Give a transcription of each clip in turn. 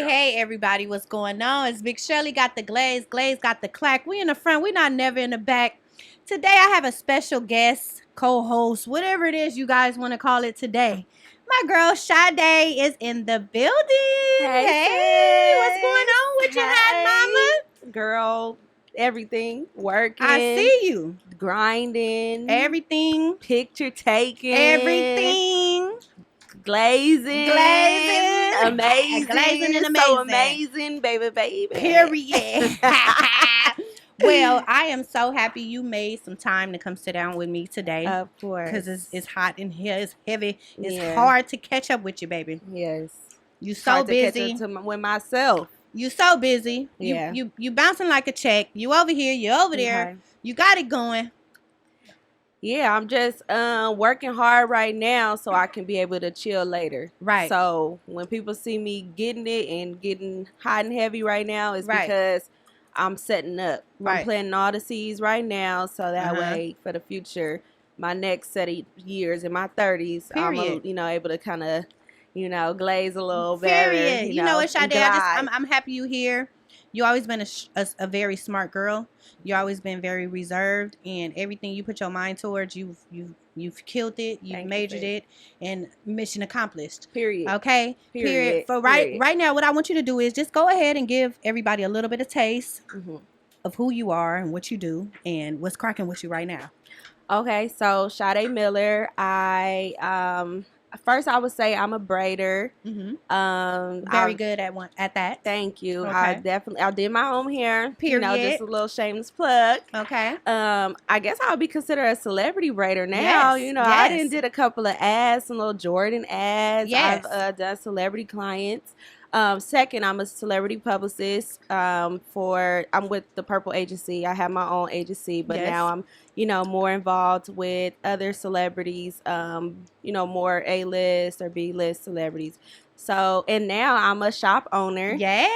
Hey, everybody, what's going on? It's Big Shirley got the glaze, Glaze got the clack. We in the front, we not never in the back. Today, I have a special guest, co-host, whatever it is you guys want to call it today. My girl, Sade, is in the building. Hey, what's going on with you, hot mama? Girl, everything, working. I see you. Grinding. Everything. Picture taking. Everything. Glazing. Amazing. Glazing and amazing. So amazing, baby. Period. Well, I am so happy you made some time to come sit down with me today. Of course. Because it's hot in here. It's heavy. It's Yeah. hard to catch up with you, baby. Yes. You so Hard busy. To catch up with myself. You so busy. Yeah. You bouncing like a check. You over here. You over there. Okay. You got it going. Yeah, I'm just working hard right now so I can be able to chill later. Right. So when people see me getting it and getting hot and heavy right now, it's Right. because I'm setting up. Right. I'm planting all the seeds right now so that way for the future, my next set of years in my 30s, Period. I'm able to kind of, glaze a little better. Period. You know what, Sade? glide. I'm happy you here. You always been a very smart girl. You always been very reserved, and everything you put your mind towards, you've killed it. You've majored it, and mission accomplished. Period. Okay. Period. For right now, what I want you to do is just go ahead and give everybody a little bit of taste of who you are and what you do and what's cracking with you right now. Okay, so Sade Miller, first I would say I'm a braider. Very good at that. Thank you. Okay. I did my own hair. Period. Just a little shameless plug. Okay. I guess I would be considered a celebrity braider now. Yes. I did a couple of ads, some little Jordan ads. Yes. I've done celebrity clients. Second, I'm a celebrity publicist. I'm with the Purple Agency. I have my own agency, but now I'm, more involved with other celebrities. More A-list or B-list celebrities. So, and now I'm a shop owner. Yay!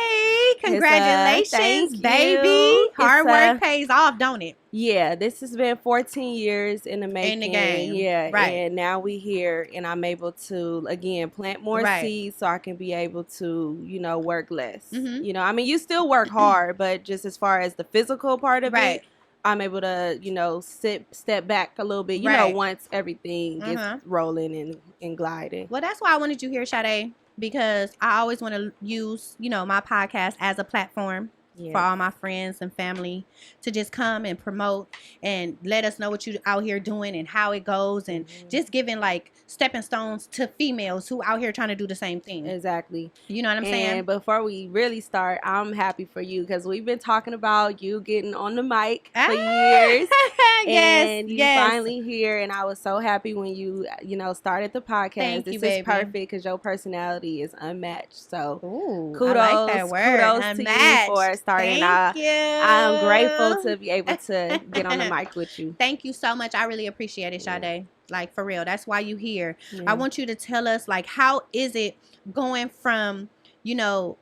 Congratulations, thank baby. you. Hard work pays off, don't it? Yeah, this has been 14 years in the making. In the game. Yeah, right. And now we here, and I'm able to, again, plant more seeds so I can be able to, work less. You still work hard, but just as far as the physical part of it, I'm able to, step back a little bit, once everything gets rolling and gliding. Well, that's why I wanted you here, Sade, because I always want to use, my podcast as a platform for all my friends and family to just come and promote and let us know what you out here doing and how it goes and just giving like stepping stones to females who out here trying to do the same thing. Exactly. You know what I'm saying? And before we really start, I'm happy for you because we've been talking about you getting on the mic for years. And you finally here, and I was so happy when you started the podcast. Thank this you, is baby. perfect because your personality is unmatched. So kudos, I like that word. Kudos to you for starting. Thank you. I'm grateful to be able to get on the mic with you. Thank you so much. I really appreciate it, Sade. Like, for real. That's why you here. I want you to tell us, like, how is it going from,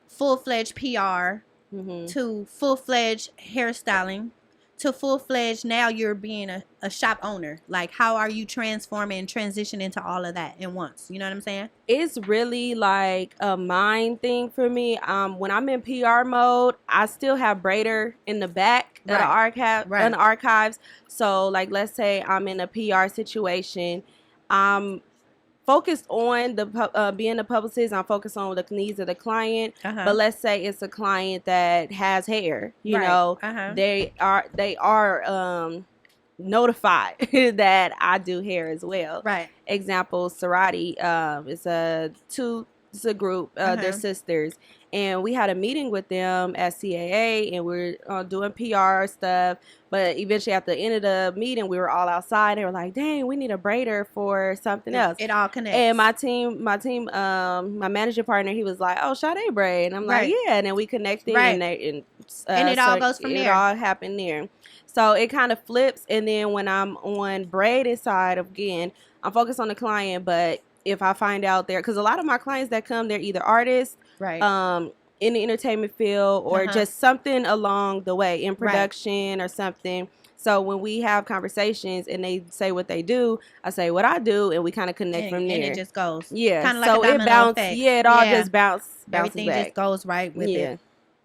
full-fledged PR to full-fledged hairstyling to full-fledged now you're being a shop owner? Like, how are you transforming and transitioning into all of that at once? You know what I'm saying? It's really like a mind thing for me. When I'm in PR mode, I still have braider in the back of the archives. So, like, let's say I'm in a PR situation. I'm focused on the being a publicist. I'm focused on the needs of the client. But let's say it's a client that has hair. They are notified that I do hair as well. Right. Example, Sorority is a group. They're sisters. And we had a meeting with them at CAA, and we're doing PR stuff. But eventually, at the end of the meeting, we were all outside. They were like, "Dang, we need a braider for something else." It all connects. And my managing partner, he was like, "Oh, Sade braid," and I'm like, "Yeah." And then we connected, and it all goes from there. It all happened there. So it kind of flips. And then when I'm on braided side again, I'm focused on the client, but if I find out there, because a lot of my clients that come, they're either artists, in the entertainment field, or just something along the way in production or something. So when we have conversations and they say what they do, I say what I do, and we kind of connect from there. And it just goes. Yeah. Kind of like a domino effect. Yeah, it all just bounces Everything back. just goes right with it.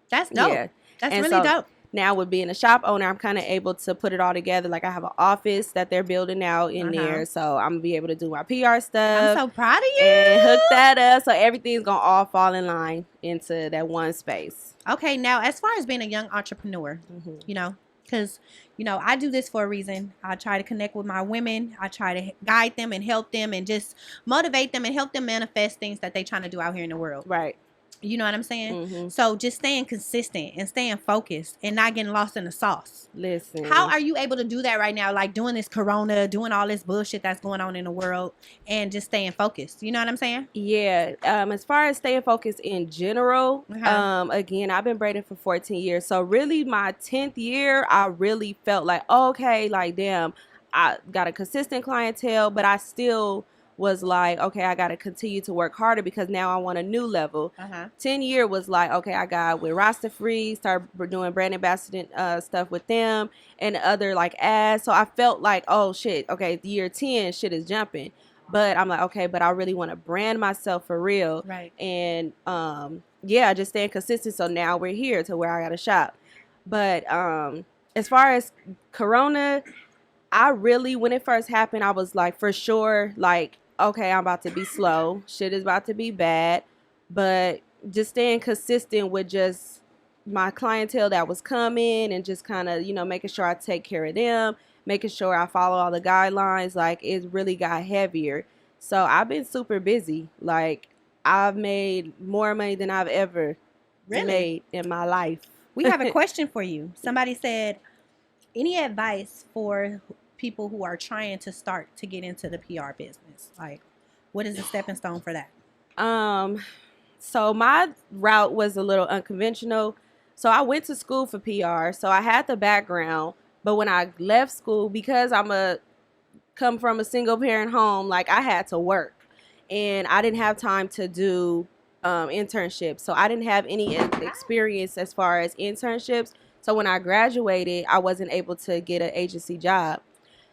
That's dope. Yeah. That's really dope. Now with being a shop owner, I'm kind of able to put it all together. Like I have an office that they're building out in there. So I'm going to be able to do my PR stuff. I'm so proud of you. And hook that up. So everything's going to all fall in line into that one space. Okay. Now, as far as being a young entrepreneur, you know, because, you know, I do this for a reason. I try to connect with my women. I try to guide them and help them and just motivate them and help them manifest things that they're trying to do out here in the world. Right. You know what I'm saying? So just staying consistent and staying focused and not getting lost in the sauce. Listen. How are you able to do that right now? Like doing this corona, doing all this bullshit that's going on in the world and just staying focused. You know what I'm saying? Yeah. As far as staying focused in general, again, I've been braiding for 14 years. So really my 10th year, I really felt like, okay, like, damn, I got a consistent clientele, but I still was like, okay, I got to continue to work harder because now I want a new level. 10 year was like, okay, I got with Rasta Free, started doing brand ambassador stuff with them and other like ads. So I felt like, oh shit, okay, year 10 shit is jumping. But I'm like, okay, but I really want to brand myself for real. Right. And yeah, just staying consistent. So now we're here to where I got a shop. But as far as Corona, I really, when it first happened, I was like, for sure, like, okay, I'm about to be slow. Shit is about to be bad. But just staying consistent with just my clientele that was coming and just kind of, you know, making sure I take care of them, making sure I follow all the guidelines, like it really got heavier. So I've been super busy. Like I've made more money than I've ever made in my life. We have a question for you. Somebody said, any advice for people who are trying to start to get into the PR business? Like, what is the stepping stone for that? So my route was a little unconventional. So I went to school for PR. So I had the background, but when I left school, because come from a single parent home, like I had to work and I didn't have time to do internships. So I didn't have any experience as far as internships. So when I graduated, I wasn't able to get an agency job.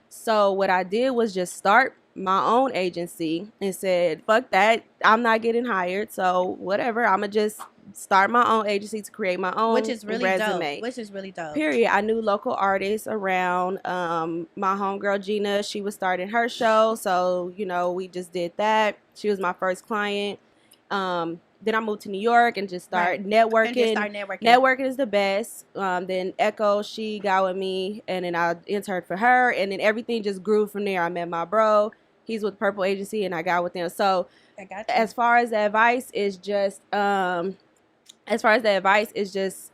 So what I did was just start my own agency and said, fuck that. I'm not getting hired. So whatever. I'm going to just start my own agency to create my own Which is really resume. Dope. Which is really dope. Period. I knew local artists around. My homegirl Gina, she was starting her show. So, you know, we just did that. She was my first client. Then I moved to New York and just started networking. Networking is the best. Then Echo, she got with me, and then I interned for her, and then everything just grew from there. I met my bro. He's with Purple Agency, and I got with them. So as far as the advice is just,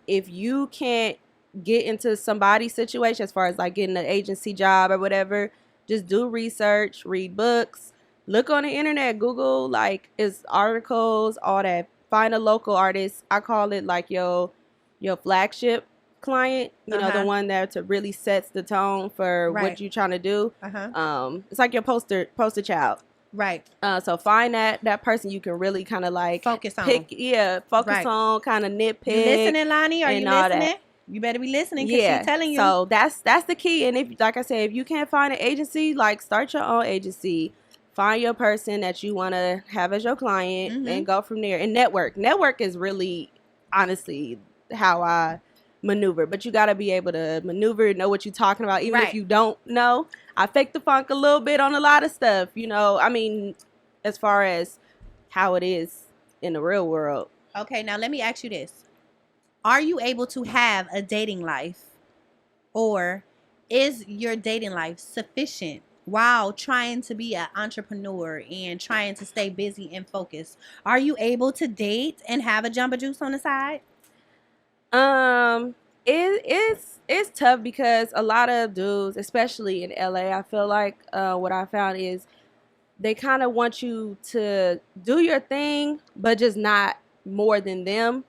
if you can't get into somebody's situation, as far as like getting an agency job or whatever, just do research, read books. Look on the internet, Google, like, is articles, all that. Find a local artist. I call it like your flagship client, you know, the one that really sets the tone for what you're trying to do. It's like your poster child. Right. So find that person you can really kind of like focus on. Focus on, kind of nitpick. You listening, Lonnie? Are you listening? You better be listening because she's telling you. So that's the key. And if, like I said, if you can't find an agency, like start your own agency. Find your person that you want to have as your client and go from there. And network. Network is really, honestly, how I maneuver. But you got to be able to maneuver, know what you're talking about. Even if you don't know. I fake the funk a little bit on a lot of stuff. You know, I mean, as far as how it is in the real world. Okay, now let me ask you this. Are you able to have a dating life? Or is your dating life sufficient while trying to be an entrepreneur and trying to stay busy and focused? Are you able to date and have a jumbo juice on the side? It's tough because a lot of dudes, especially in LA, I feel like what I found is they kind of want you to do your thing, but just not more than them.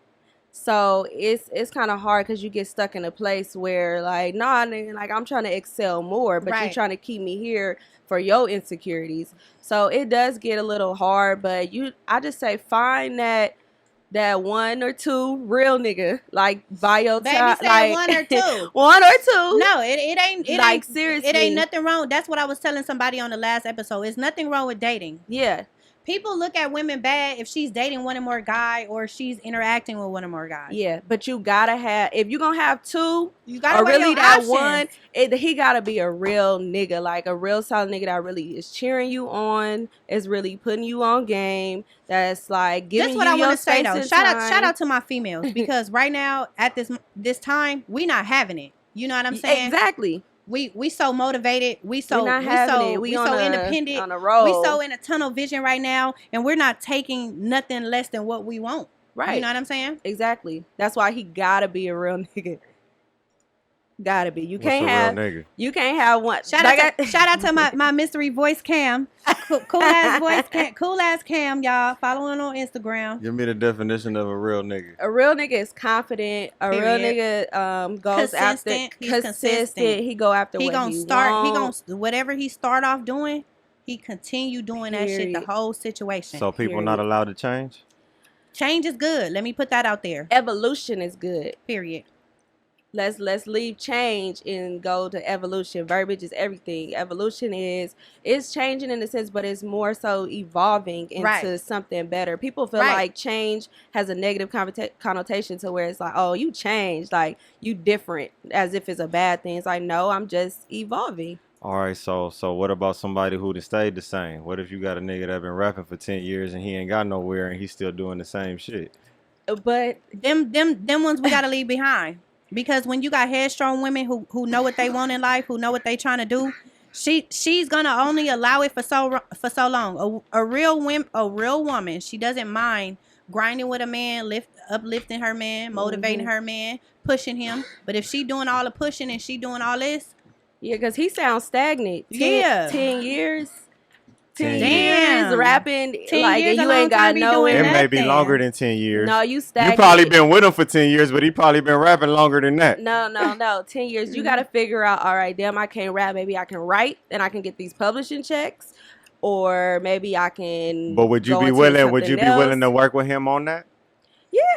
So it's kind of hard because you get stuck in a place where like, nah, nigga, like I'm trying to excel more, but you're trying to keep me here for your insecurities. So it does get a little hard, but I just say find that that 1 or 2 real nigga, like by your time, like 1 or 2, 1 or 2. No, it ain't. It like ain't, seriously, it ain't nothing wrong. That's what I was telling somebody on the last episode. It's nothing wrong with dating. Yeah. People look at women bad if she's dating one or more guy or she's interacting with one or more guys. Yeah, but you gotta have, if you're gonna have 2, you gotta or really that options. 1, he gotta be a real nigga, like a real solid nigga that really is cheering you on, is really putting you on game, that's like giving you your space. That's what I want to say though. Shout out to my females, because right now at this time we not having it. You know what I'm saying? Exactly. We so motivated. We so independent. On a roll. We so in a tunnel vision right now, and we're not taking nothing less than what we want. Right. You know what I'm saying? Exactly. That's why he gotta be a real nigga. Gotta be. You can't have one. Shout out to my mystery voice cam. CoolAzzCam, y'all. Following on Instagram. Give me the definition of a real nigga. A real nigga is confident. A real nigga goes consistent. Consistent. He go after what he want. He gonna whatever he start off doing, he continue doing that shit the whole situation. So people not allowed to change? Change is good. Let me put that out there. Evolution is good. Period. Let's leave change and go to evolution. Verbiage is everything. Evolution is changing in a sense, but it's more so evolving into something better. People feel like change has a negative connotation to where it's like, oh, you changed, like you different, as if it's a bad thing. It's like, no, I'm just evolving. All right, so what about somebody who stayed the same? What if you got a nigga that been rapping for 10 years and he ain't got nowhere and he's still doing the same shit? But them ones we gotta leave behind. Because when you got headstrong women who know what they want in life, who know what they trying to do, she's gonna only allow it for so long. A real woman, she doesn't mind grinding with a man, uplifting her man, motivating her man, pushing him. But if she doing all the pushing and she doing all this, because he sounds stagnant. 10 years. 10 Damn. years rapping 10 like years you ain't got nowhere. It may be longer than 10 years. No, you stagnant. You probably been with him for 10 years, but he probably been rapping longer than that. No. 10 years. You got to figure out, all right, damn, I can't rap. Maybe I can write and I can get these publishing checks, or maybe I can. But would you be willing? Would you be willing to work with him on that?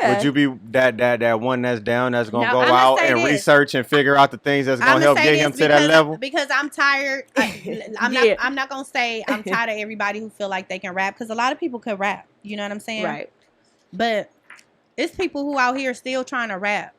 Yeah. Would you be that one that's down, that's gonna go out and research and figure out the things that's gonna help get him to that level? Because I'm tired. I'm not gonna say I'm tired of everybody who feel like they can rap, because a lot of people could rap. You know what I'm saying? Right. But it's people who out here still trying to rap.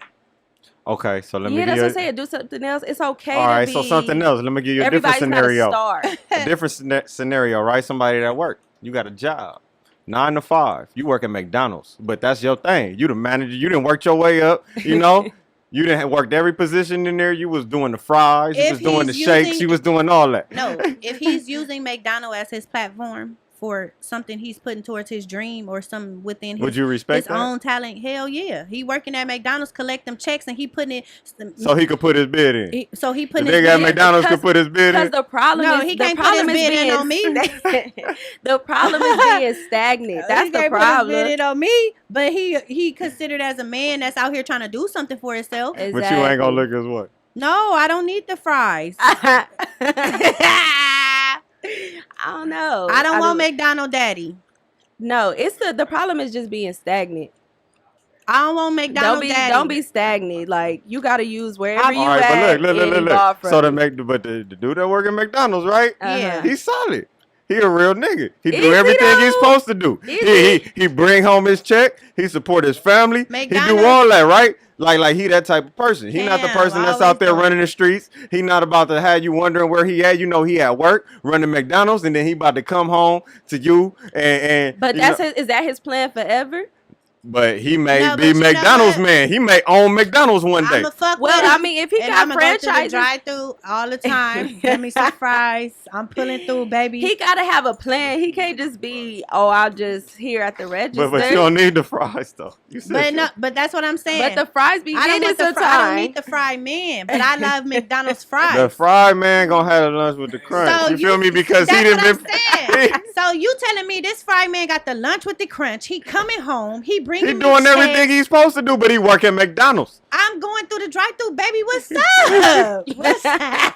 Okay, so let me. Yeah, that's what I'm saying. Do something else. It's okay. All right, so something else. Let me give you a different scenario. A different scenario, right? Somebody that work. You got a job. 9 to 5. You work at McDonald's, but that's your thing. You the manager. You didn't work your way up. You know, you didn't worked every position in there. You was doing the fries. You was doing the shakes. You was doing all that. No, if he's using McDonald's as his platform for something he's putting towards his dream or something within Would you respect his own talent, hell yeah. He working at McDonald's, collect them checks, and he putting it so he could put his bid in. He putting the his bid nigga at McDonald's could put his bid in. Because the problem he can't put his bid in on me. The problem is being stagnant. That's the problem. He can't put his bid in on me, but he considered as a man that's out here trying to do something for himself. Exactly. But you ain't gonna look as what? No, I don't need the fries. I don't know. I don't want McDonald's daddy. No, it's the problem is just being stagnant. I don't want McDonald's daddy. Don't be stagnant. Like, you got to use wherever you at. But look. So the dude that work at McDonald's, right? Yeah. He's solid. He a real nigga. He do everything he's supposed to do. He bring home his check. He support his family. He do all that, right? Like he that type of person. He not the person that's out there running the streets. He not about to have you wondering where he at. You know he at work running McDonald's, and then he about to come home to you and. But is that his plan forever? But he may be McDonald's man. He may own McDonald's one day. I mean, if he got franchises, drive through all the time. Give me some fries. I'm pulling through, baby. He gotta have a plan. He can't just be, I'll just here at the register. But you don't need the fries though. But that's what I'm saying. But the fries be I don't need the fried man, but I love McDonald's fries. The fried man gonna have a lunch with the crunch. So you feel me? Because he didn't. So you telling me this fried man got the lunch with the crunch? He coming home. He bringing. He doing everything he's supposed to do, but he work at McDonald's. I'm going through the drive-thru, baby. What's up? What's up?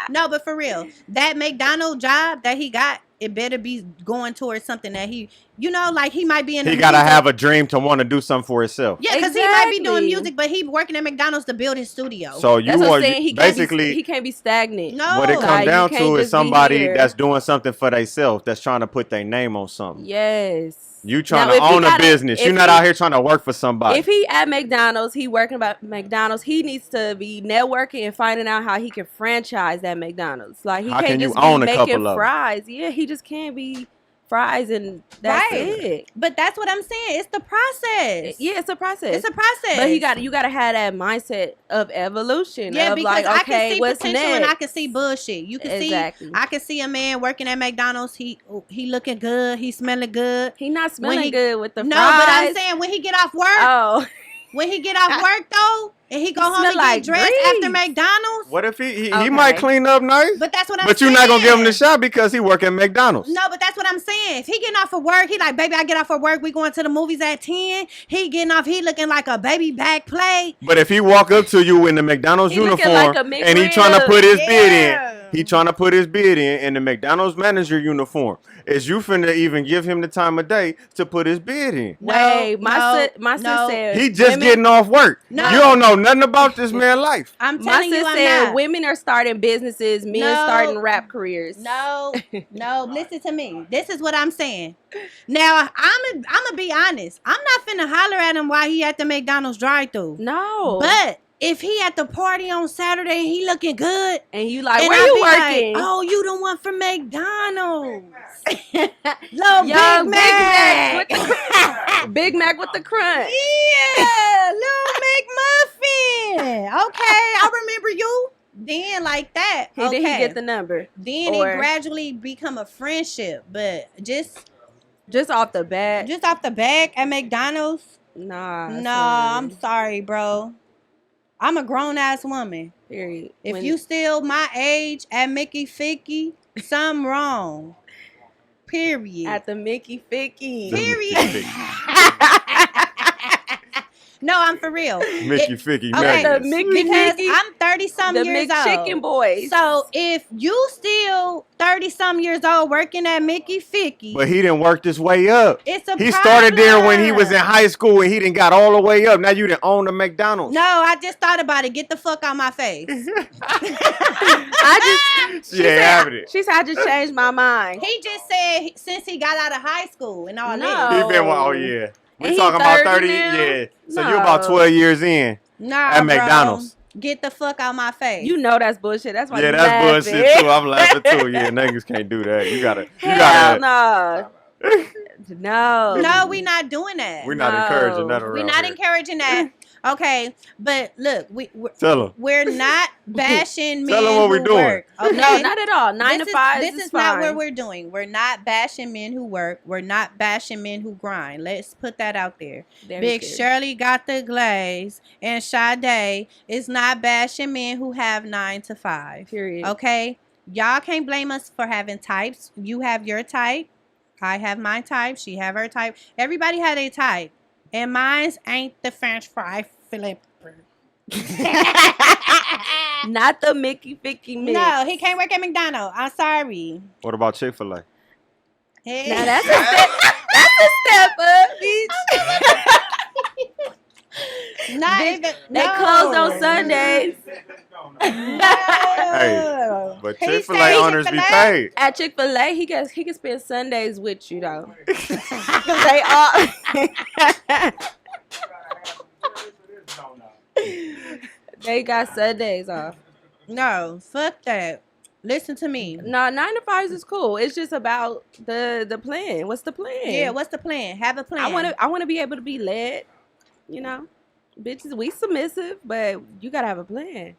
No, but for real, that McDonald's job that he got, it better be going towards something that he You know, like he might be in. He gotta have a dream to want to do something for himself. Yeah, because he might be doing music, but he working at McDonald's to build his studio. So that's what I'm saying. He can't be stagnant. No, what it comes down to is somebody that's doing something for themselves, that's trying to put their name on something. Yes. You trying to own a business. You're not out here trying to work for somebody. If he at McDonald's, he working about McDonald's, he needs to be networking and finding out how he can franchise that McDonald's. Like he can't just be making fries. Yeah, he just can't be fries and that's it. But that's what I'm saying. It's the process. Yeah, it's a process. It's a process. But you gotta have that mindset of evolution. Yeah, of because like, I can see what's potential next? and I can see bullshit. You can see. I can see a man working at McDonald's. He looking good. He smelling good. He not smelling good with the fries. No, but I'm saying when he get off work. Oh. When he get off work though, and he go home and get dressed after McDonald's. What if he might clean up nice? But that's what I'm saying. But you're not gonna give him the shot because he work at McDonald's. No, but that's what I'm saying. If he getting off of work, he like, baby, I get off of work. We going to the movies at 10. He getting off. He looking like a baby back plate. But if he walk up to you in the McDonald's uniform like and he trying to put his bid in, he trying to put his bid in the McDonald's manager uniform. Is you finna even give him the time of day to put his bid in? Wait, my sis said he just getting off work. No. You don't know nothing about this man's life. I'm telling you, my sis said women are starting businesses, men starting rap careers. No, listen to me. This is what I'm saying. Now I'm gonna be honest. I'm not finna holler at him while he at the McDonald's drive-thru. No, but if he at the party on Saturday and he looking good, and you like, where you working? Like, oh, you the one from McDonald's. Little Young Big Mac. Big Mac with the crunch. Yeah, Little McMuffin. Okay, I remember you. Then like that. Then he get the number. Then it gradually become a friendship, but just off the bat. Just off the back at McDonald's. Nah. No, I'm sorry, bro. I'm a grown-ass woman. Period. If you still my age at Mickey Ficky, something wrong. Period. At the Mickey Ficky. Period. No, I'm for real. Mickey Ficky. Okay, the Mickey because Ficky, I'm 30-some years old. The McChicken boys. So if you still 30-some years old working at Mickey Ficky. But he didn't work his way up. It's a He started there when he was in high school and he didn't got all the way up. Now you didn't own the McDonald's. No, I just thought about it. Get the fuck out my face. She said I just changed my mind. He just said since he got out of high school and all that. He been, oh yeah. We talking about 30, yeah. So you about 12 years in at McDonald's. Bro. Get the fuck out my face. You know that's bullshit. That's why. Yeah, that's bullshit too. I'm laughing too. Yeah, niggas can't do that. You gotta. No, we not doing that. We're not encouraging that around. We're not encouraging that. Okay, but look, we're not bashing men. Tell them what we're doing. Work, okay? No, not at all. 9 to 5. This is not what we're doing. We're not bashing men who work. We're not bashing men who grind. Let's put that out there. Big Shirley got the glaze, and Sade is not bashing men who have 9 to 5. Period. Okay, y'all can't blame us for having types. You have your type. I have my type. She have her type. Everybody had a type. And mine ain't the French fry Philip. Not the Mickey Ficky mix. No, he can't work at McDonald's. I'm sorry. What about Chick-fil-A? Hey. Now that's a step up, bitch. They closed on Sundays. Hey, but Chick-fil-A owners be paid. At Chick-fil-A, he can spend Sundays with you though. They all they got Sundays off. No, fuck that. Listen to me. No, 9 to 5 is cool. It's just about the plan. What's the plan? Yeah, what's the plan? Have a plan. I wanna be able to be led. You know, bitches, we submissive, but you gotta have a plan.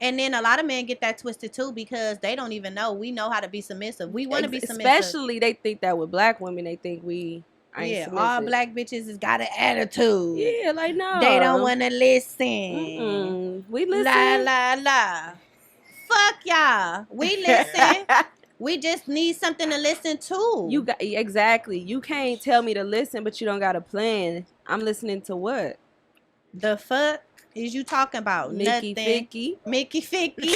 And then a lot of men get that twisted too because they don't even know we know how to be submissive. We want to be submissive. Especially they think that with black women, they think we ain't submissive. All black bitches has got an attitude. Yeah, like no. They don't want to listen. We listen. La, la, la. Fuck y'all. We listen. We just need something to listen to. Exactly. You can't tell me to listen, but you don't got a plan. I'm listening to what? The fuck is you talking about? Mickey Ficky. Mickey Ficky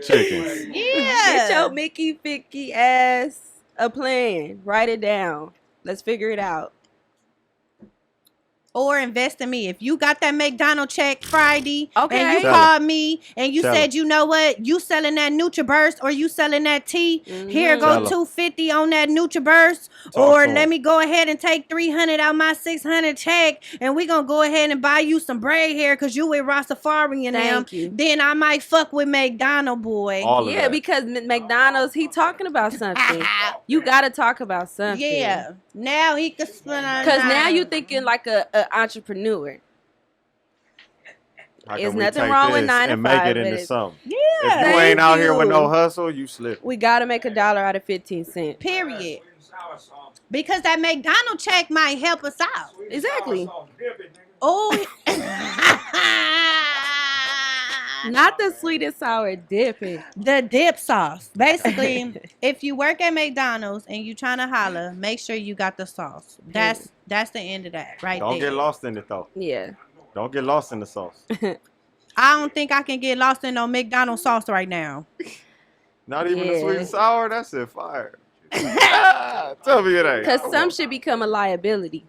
chicken. Yeah. Get your Mickey Ficky ass a plan. Write it down. Let's figure it out. Or invest in me. If you got that McDonald's check Friday and you Sell called me and you Sell said, you know what, you selling that NutriBurst or you selling that tea, here go $250 on that NutriBurst, or let me go ahead and take $300 out my $600 check and we gonna go ahead and buy you some braid hair because you with Rastafari and them. Then I might fuck with McDonald's, boy. Yeah, because McDonald's, he talking about something. You gotta talk about something. Yeah. Now he could spend on. Because now you thinking like a entrepreneur. There's nothing wrong with 9 to 5 and make it into something. Yeah. If you ain't out here with no hustle, you slip. We gotta make $1 out of 15 cents. Period. Because that McDonald's check might help us out. Exactly. Oh. Not the sweet and sour dipping. The dip sauce. Basically, if you work at McDonald's and you trying to holler, make sure you got the sauce. That's the end of that right there. Don't get lost in it, though. Yeah. Don't get lost in the sauce. I don't think I can get lost in no McDonald's sauce right now. Not even the sweet and sour? That's it. Fire. Tell me it ain't. Because some should become a liability.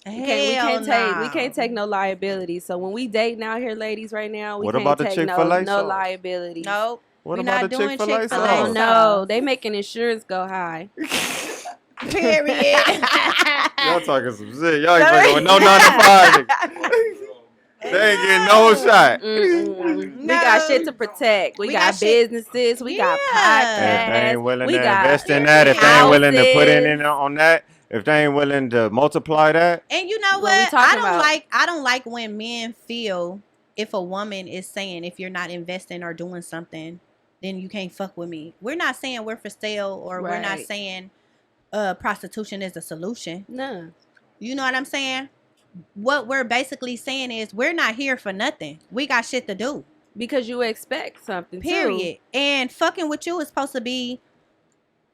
We can't take no liability. So when we dating out here, ladies, right now, we can't take no liability. Nope. What about the Chick-fil-A sauce? Oh no, they making insurance go high. Period. Y'all talking some shit. Y'all ain't fucking with no 9 to 5. They ain't getting no shot. We got shit to protect. We got businesses. We got podcasts. If they ain't willing to invest in that, if they ain't willing to put in on that, if they ain't willing to multiply that. And you know what? I don't like when men feel if a woman is saying if you're not investing or doing something, then you can't fuck with me. We're not saying we're for sale or we're not saying prostitution is a solution. No. You know what I'm saying? What we're basically saying is we're not here for nothing. We got shit to do. Because you expect something, period. And fucking with you is supposed to be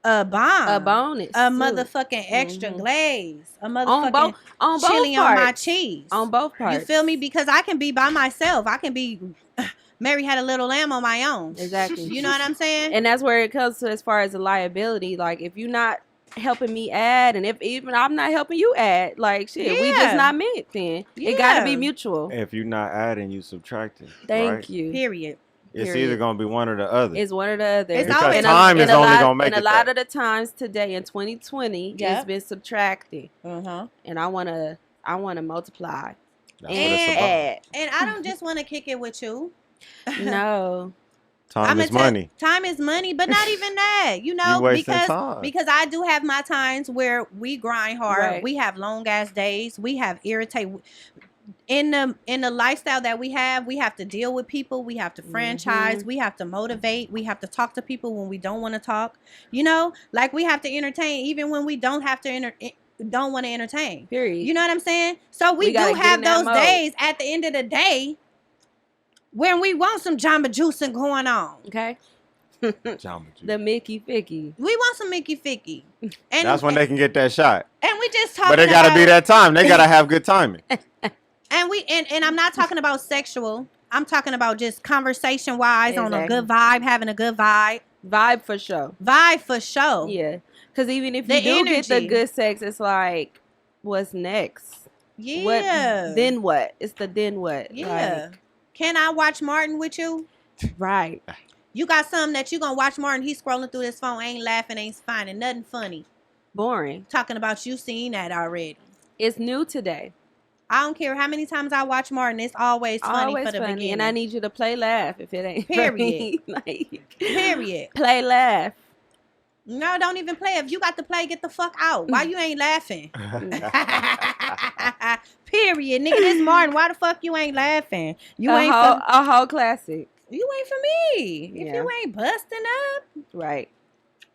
a bomb. A bonus. A motherfucking extra glaze. A motherfucking on chili both on my cheese. On both parts. You feel me? Because I can be by myself. I can be Mary had a little lamb on my own. Exactly. You know what I'm saying? And that's where it comes to as far as the liability. Like, if you're not helping me add, and if even I'm not helping you add, like, shit, we just not meant then. It gotta be mutual. If you're not adding, you subtracting. Thank you. Period. It's either gonna be one or the other. It's one or the other. It's because always time is only gonna make it. And a lot of the times today in 2020, it's been subtracting. And I wanna multiply and add. And I don't just want to kick it with you. No. Time is money. Time is money, but not even that. You know, because I do have my times where we grind hard. Right. We have long ass days. We have irritate. In the lifestyle that we have to deal with people. We have to franchise. We have to motivate. We have to talk to people when we don't want to talk. You know, like we have to entertain even when we don't have to don't want to entertain. Period. You know what I'm saying? So we do have those days at the end of the day when we want some Jamba Juicing going on. Okay. Jamba Juice. The Mickey Ficky. We want some Mickey Ficky. And that's when they can get that shot. And we just talking. But it gotta be that time. They gotta have good timing. And I'm not talking about sexual. I'm talking about just conversation wise on a good vibe, having a good vibe. Vibe for sure. Vibe for sure. Yeah. Because even if you do get the good sex, it's like, what's next? Yeah. Then what? It's the then what? Yeah. Like, can I watch Martin with you? Right. You got something that you gonna watch Martin. He's scrolling through his phone, ain't laughing, ain't finding nothing funny. Boring. Talking about you seen that already. It's new today. I don't care how many times I watch Martin. It's always funny for the beginning. And I need you to play laugh if it ain't. Period. Like, period. Play laugh. No, don't even play. If you got to play, get the fuck out. Why you ain't laughing? Period. Nigga, this Martin. Why the fuck you ain't laughing? You ain't a whole classic. You ain't for me. If you ain't busting up. Right.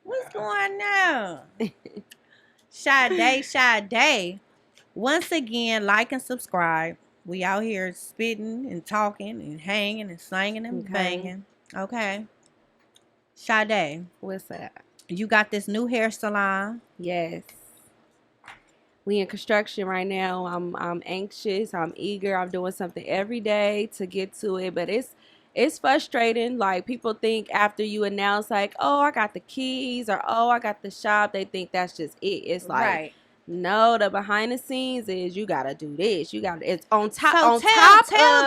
What's going on? Sade. Once again, like and subscribe. We out here spitting and talking and hanging and slanging and banging. Okay. Sade. What's that? You got this new hair salon. Yes. We in construction right now. I'm anxious. I'm eager. I'm doing something every day to get to it. But it's It's frustrating. Like, people think after you announce, like, oh, I got the keys, or oh, I got the shop, they think that's just it. It's like, no, the behind the scenes is you gotta do this. You gotta. It's on top. So tell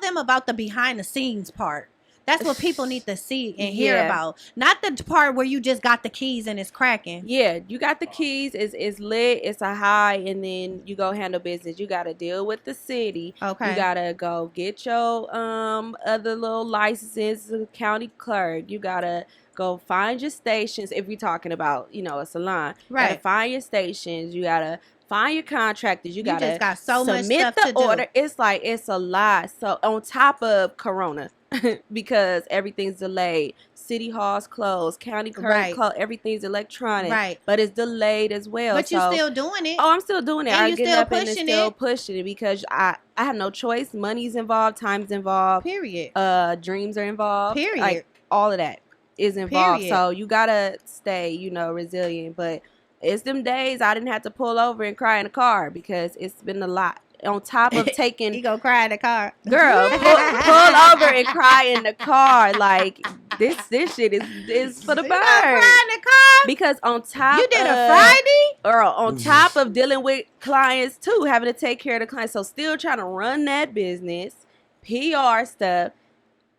them about the behind the scenes part. That's what people need to see and hear about. Not the part where you just got the keys and it's cracking. Yeah, you got the keys. It's lit. It's a high, and then you go handle business. You got to deal with the city. Okay. You got to go get your other little licenses, the county clerk. You got to go find your stations if you're talking about, a salon. Right. You got to find your stations. You got to find your contractors. You gotta just got so much submit stuff the to order. do. It's like, it's a lot. So on top of Corona, because everything's delayed. City hall's closed. County clerk closed. Everything's electronic. Right. But it's delayed as well. But you're still doing it. Oh, I'm still doing it. And I'm getting up and still pushing it because I have no choice. Money's involved. Time's involved. Period. Dreams are involved. Period. Like, all of that is involved. Period. So you gotta stay, resilient. But it's them days I didn't have to pull over and cry in the car because it's been a lot. On top of taking, you go cry in the car, girl. Pull over and cry in the car. Like, this shit is for the birds. Cry in the car because on top, you did a Friday, girl. On top of dealing with clients too, having to take care of the clients, so still trying to run that business, PR stuff.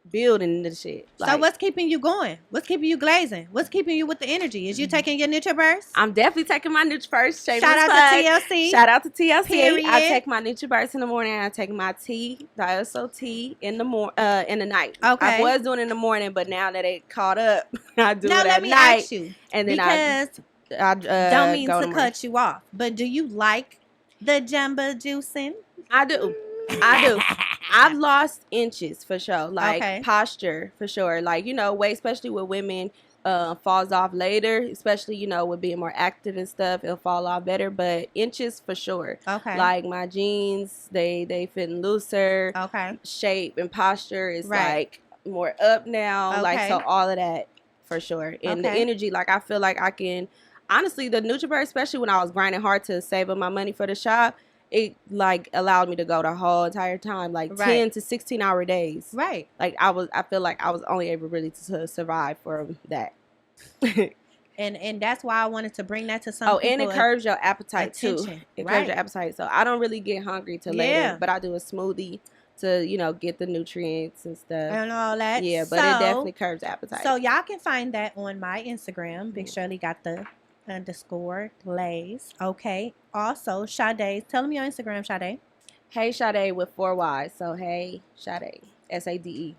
Building the shit. So what's keeping you going? What's keeping you glazing? What's keeping you with the energy? Is you taking your NutriBurst? I'm definitely taking my NutriBurst. Shout out to TLC. Shout out to TLC. Period. I take my NutriBurst in the morning. I take my tea, Diaso tea, in the night. Okay. I was doing it in the morning, but now that it caught up, I do now it let me night. ask you, and then because I don't mean to cut you off, but do you like the Jamba juicing? I do. I've lost inches for sure. Like, posture for sure. Like, weight, especially with women, falls off later, especially, with being more active and stuff. It'll fall off better, but inches for sure. Okay. Like, my jeans, they fitting looser. Okay. Shape and posture is like more up now. Okay. Like, so all of that for sure. And the energy, like, I feel like I can, honestly, the NutriBurst, especially when I was grinding hard to save up my money for the shop, it like allowed me to go the whole entire time, like 10 to 16 hour days. Right. Like, I feel like I was only able really to survive from that. and that's why I wanted to bring that to some people. And it curbs your appetite too. It curbs Right. your appetite. So I don't really get hungry till later, but I do a smoothie to, get the nutrients and stuff. And all that. Yeah, but it definitely curbs appetite. So y'all can find that on my Instagram. Big Shirley got the _Glaze. Okay. Also, Sade. Tell them your Instagram, Sade. Hey Sade with 4 Y's. So hey Sade. SADE.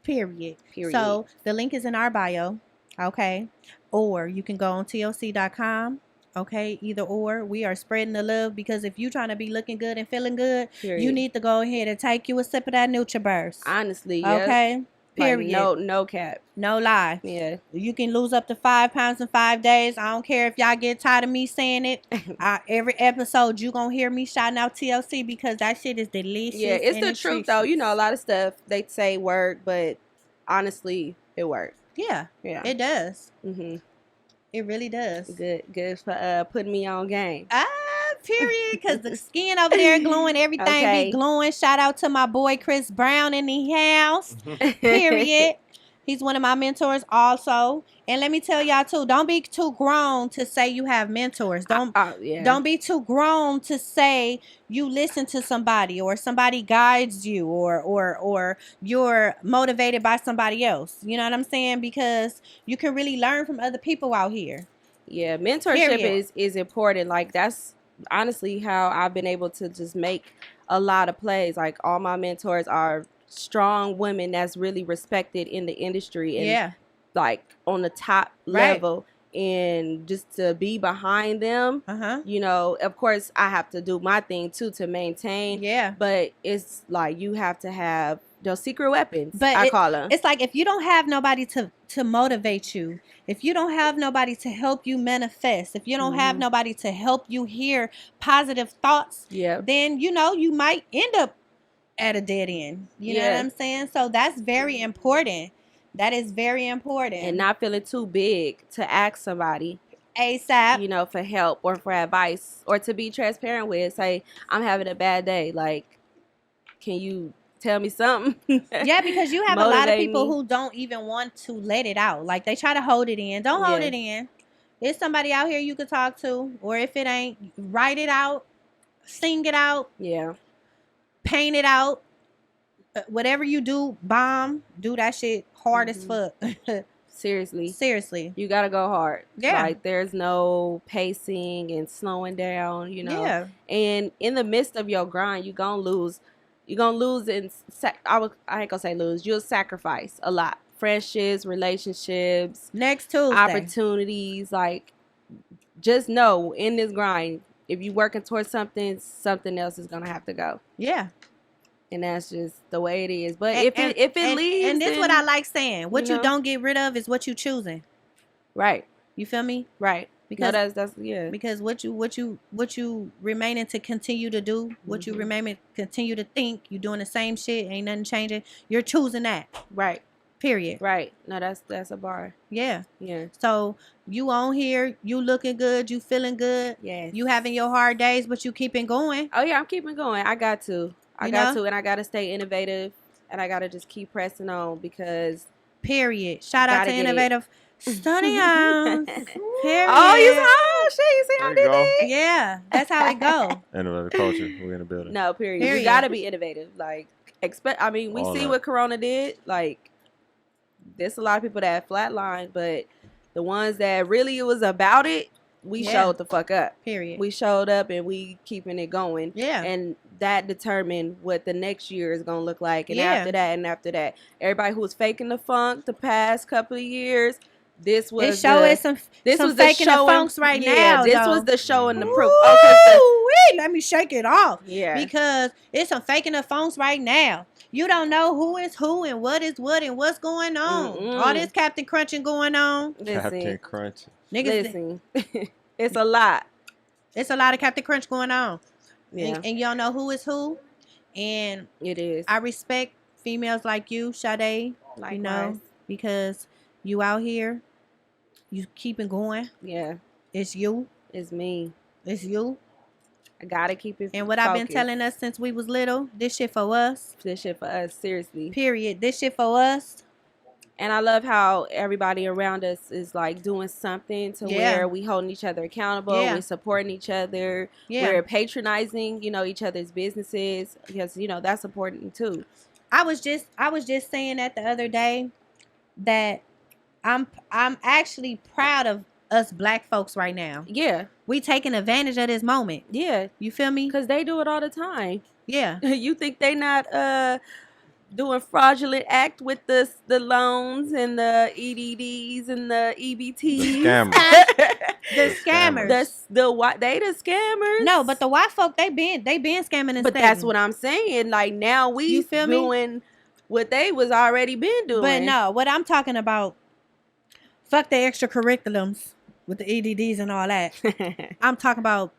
Period. So the link is in our bio. Okay. Or you can go on TLC.com. Okay. Either or. We are spreading the love because if you're trying to be looking good and feeling good, you need to go ahead and take you a sip of that NutriBurst. Honestly. Okay. Period. Like, no cap. No lie. Yeah. You can lose up to 5 pounds in 5 days. I don't care if y'all get tired of me saying it. Every episode, you going to hear me shouting out TLC because that shit is delicious. Yeah, it's the truth, though. A lot of stuff they say work, but honestly, it works. Yeah. It does. Mm-hmm. It really does. Good for putting me on game. Period. Because the skin over there glowing, everything be glowing. Shout out to my boy Chris Brown in the house. Period. He's one of my mentors also. And let me tell y'all too, don't be too grown to say you have mentors. Don't be too grown to say you listen to somebody or somebody guides you or you're motivated by somebody else. You know what I'm saying? Because you can really learn from other people out here. Yeah, mentorship is important. Like, that's honestly how I've been able to just make a lot of plays. Like, all my mentors are strong women that's really respected in the industry and like on the top level, and just to be behind them, of course I have to do my thing too to maintain, but it's like you have to have those secret weapons, but I call them. It's like if you don't have nobody to motivate you, if you don't have nobody to help you manifest, if you don't have nobody to help you hear positive thoughts, then you might end up at a dead end. You know what I'm saying? So that's very important. That is very important. And not feeling too big to ask somebody ASAP, for help or for advice or to be transparent with. Say, I'm having a bad day. Like, can you tell me something. Yeah, because you have a lot of people who don't even want to let it out. Like, they try to hold it in. Don't hold it in. There's somebody out here you could talk to, or if it ain't, write it out, sing it out, paint it out. Whatever you do, do that shit hard as fuck. Seriously. You gotta go hard. Yeah. Like, there's no pacing and slowing down, you know. Yeah. And in the midst of your grind, you're gonna lose. You're gonna lose I ain't gonna say lose. You'll sacrifice a lot. Friendships, relationships. Next Tuesday. Opportunities. Like, just know, in this grind, if you're working towards something else is gonna have to go. Yeah. And that's just the way it is. But if it leaves, and this is what I like saying. What you don't get rid of is what you choosing. Right. You feel me? Right. Because that's Because what you remaining to continue to do, what you remaining continue to think, you doing the same shit, ain't nothing changing. You're choosing that. Right. Period. Right. No, that's a bar. Yeah. Yeah. So you on here, you looking good, you feeling good. Yes. You having your hard days, but you keeping going. Oh yeah, I'm keeping going. I got to. And I got to stay innovative, and I got to just keep pressing on because... Period. Shout out to Innovative Studios. Period. Oh, you see how I did that? Yeah, that's how it go. Innovative culture. We in the building. No, period. You got to be innovative. Like, we see what Corona did. Like, there's a lot of people that flatlined, but the ones that really was about it, we showed the fuck up. Period. We showed up and we keeping it going. Yeah. And that determined what the next year is going to look like. And after that, everybody who was faking the funk the past couple of years, this was some faking the funks right now. This was the show and the proof. Let me shake it off. Yeah. Because it's some faking the funks right now. You don't know who is who and what is what and what's going on. All this Captain Crunching going on. Captain Crunching. Listen. It's a lot. It's a lot of Captain Crunch going on. Yeah. And y'all know who is who. And it is. I respect females like you, Sade. Likewise. You know, because you out here, you keeping going. Yeah. It's you. It's me. It's you. I gotta keep it. And what I've been telling us since we was little, this shit for us. This shit for us, seriously. Period. This shit for us. And I love how everybody around us is like doing something to where we holding each other accountable. Yeah. We're supporting each other. Yeah. We're patronizing, each other's businesses because, that's important too. I was just saying that the other day that I'm actually proud of us black folks right now. Yeah. We taking advantage of this moment. Yeah. You feel me? Because they do it all the time. Yeah. You think they not doing fraudulent act with the loans and the EDDs and the EBTs? The scammers. They the scammers. No, but the white folk, they been scamming and But that's what I'm saying. Like, now we doing what they was already been doing. But no, what I'm talking about, fuck the extracurriculums with the EDDs and all that. I'm talking about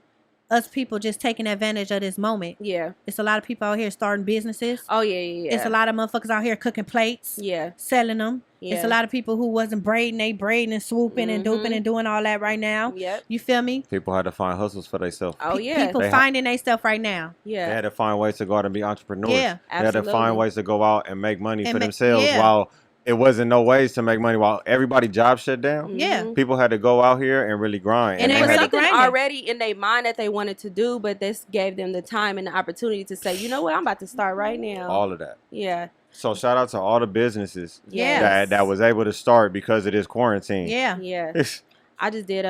us people just taking advantage of this moment. Yeah. It's a lot of people out here starting businesses. Oh, yeah. It's a lot of motherfuckers out here cooking plates. Yeah. Selling them. Yeah. It's a lot of people who wasn't braiding, they braiding and swooping and duping and doing all that right now. Yep. You feel me? People had to find hustles for themselves. Oh, yeah. People finding themselves right now. Yeah. They had to find ways to go out and be entrepreneurs. Yeah. Absolutely. They had to find ways to go out and make money for themselves while... It wasn't no ways to make money while everybody job shut down. Yeah. People had to go out here and really grind. And it was something already in their mind that they wanted to do, but this gave them the time and the opportunity to say, you know what, I'm about to start right now. All of that. Yeah. So shout out to all the businesses that was able to start because of this quarantine. Yeah. Yeah. I just did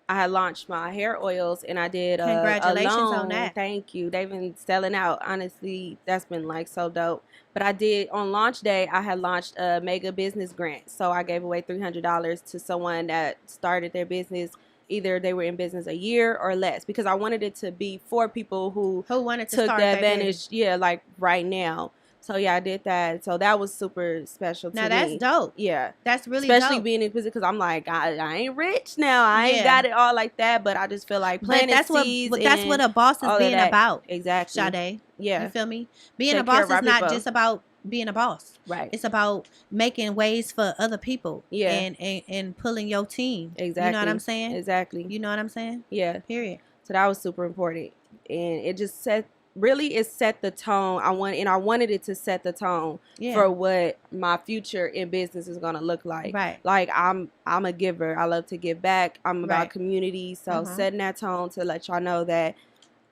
I had launched my hair oils and I did congratulations on that. Thank you. They've been selling out. Honestly, that's been like so dope. But I did on launch day, I had launched a mega business grant. So I gave away $300 to someone that started their business. Either they were in business a year or less, because I wanted it to be for people who wanted to took start the advantage. Yeah, like right now. So yeah, I did that. So that was super special to me. Now that's dope. Yeah. That's really especially dope. being in business, because I'm like, I ain't rich now. I ain't got it all like that, but I just feel like planting seeds. But that's what a boss is being about. Exactly. Sade. Yeah. You feel me? Being a boss is not just about being a boss. Right. It's about making ways for other people. Yeah. And pulling your team. Exactly. You know what I'm saying? Exactly. You know what I'm saying? Yeah. Period. So that was super important. And it just set really it set the tone. I wanted it to set the tone for what my future in business is gonna look like. Right. Like I'm a giver. I love to give back. I'm about community. So setting that tone to let y'all know that